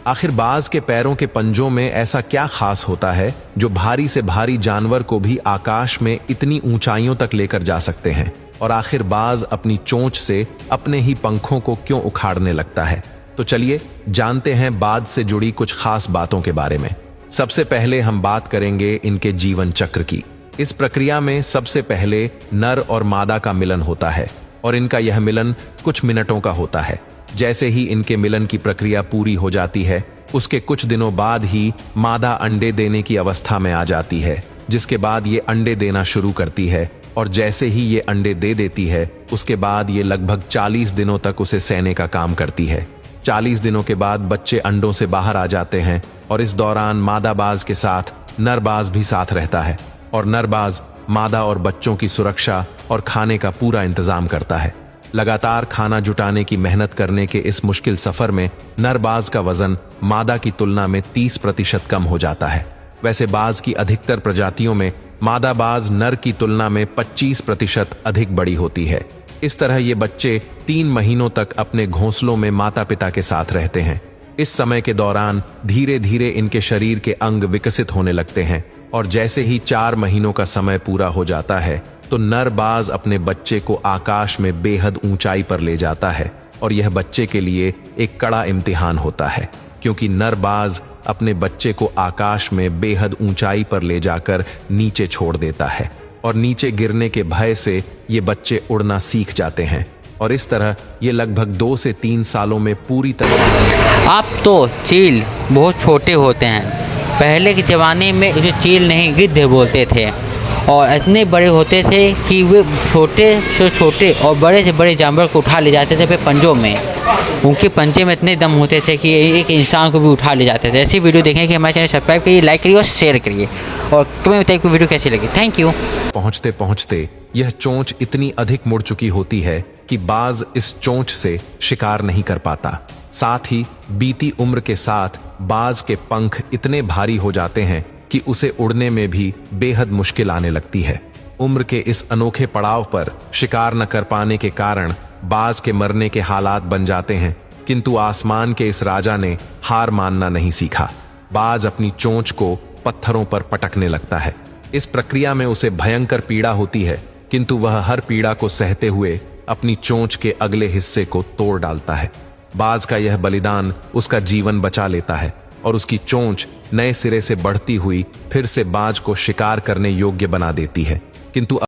आखिर बाज के पैरों के पंजों में ऐसा क्या खास होता है जो भारी से भारी जानवर को भी आकाश में इतनी ऊंचाइयों तक लेकर जा सकते हैं? और आखिर बाज अपनी चोंच से अपने ही पंखों को क्यों उखाड़ने लगता है? तो चलिए जानते हैं बाज से जुड़ी कुछ खास बातों के बारे में। सबसे पहले हम बात करेंगे इनके जीवन चक्र की। इस प्रक्रिया में सबसे पहले नर और मादा का मिलन होता है और इनका यह मिलन कुछ मिनटों का होता है। जैसे ही इनके मिलन की प्रक्रिया पूरी हो जाती है, उसके कुछ दिनों बाद ही मादा अंडे देने की अवस्था में आ जाती है, जिसके बाद ये अंडे देना शुरू करती है और जैसे ही ये अंडे दे देती है, उसके बाद ये लगभग 40 दिनों तक उसे सहने का काम करती है। 40 दिनों के बाद बच्चे अंडों से बाहर आ जाते हैं और इस दौरान मादा बाज के साथ नर बाज भी साथ रहता है और नर बाज मादा और बच्चों की सुरक्षा और खाने का पूरा इंतजाम करता है। लगातार खाना जुटाने की मेहनत करने के इस मुश्किल सफर में नर बाज का वजन मादा की तुलना में 30% कम हो जाता है। वैसे बाज की अधिकतर प्रजातियों में मादा बाज नर की तुलना में 25% अधिक बड़ी होती है। इस तरह ये बच्चे 3 महीनों तक अपने घोंसलों में माता पिता के साथ रहते हैं। इस समय के दौरान धीरे धीरे इनके शरीर के अंग विकसित होने लगते हैं और जैसे ही 4 महीनों का समय पूरा हो जाता है तो नर बाज अपने बच्चे को आकाश में बेहद ऊंचाई पर ले जाता है और यह बच्चे के लिए एक कड़ा इम्तिहान होता है, क्योंकि नर बाज अपने बच्चे को आकाश में बेहद ऊंचाई पर ले जाकर नीचे छोड़ देता है और नीचे गिरने के भय से ये बच्चे उड़ना सीख जाते हैं और इस तरह ये लगभग 2 से 3 सालों में पूरी तरह। अब तो चील बहुत छोटे होते हैं। पहले के ज़माने में इसे चील नहीं गिद्ध बोलते थे और इतने बड़े होते थे कि वे छोटे से छोटे और बड़े से बड़े जानवर को उठा ले जाते थे अपने पंजों में। उनके पंजे में इतने दम होते थे कि एक इंसान को भी उठा ले जाते थे। ऐसी वीडियो देखने के हमारे चैनल सब्सक्राइब करिए, लाइक करिए और शेयर करिए और कमेंट बताइए कि वीडियो कैसी लगी। Thank you. पहुंचते पहुंचते यह चोंच इतनी अधिक मुड़ चुकी होती है कि बाज इस चोंच से शिकार नहीं कर पाता। साथ ही बीती उम्र के साथ बाज के पंख इतने भारी हो जाते हैं कि उसे उड़ने में भी बेहद मुश्किल आने लगती है। उम्र के इस अनोखे पड़ाव पर शिकार न कर पाने के कारण बाज के मरने के हालात बन जाते हैं, किंतु आसमान के इस राजा ने हार मानना नहीं सीखा। बाज अपनी चोंच को पत्थरों पर पटकने लगता है। इस प्रक्रिया में उसे भयंकर पीड़ा होती है, किंतु वह हर पीड़ा को सहते हुए अपनी चोंच के अगले हिस्से को तोड़ डालता है। बाज का यह बलिदान उसका जीवन बचा लेता है और उसकी चोंच नए सिरे से बढ़ती हुई फिर से बाज को शिकार करने योग्य बना देती है। किंतु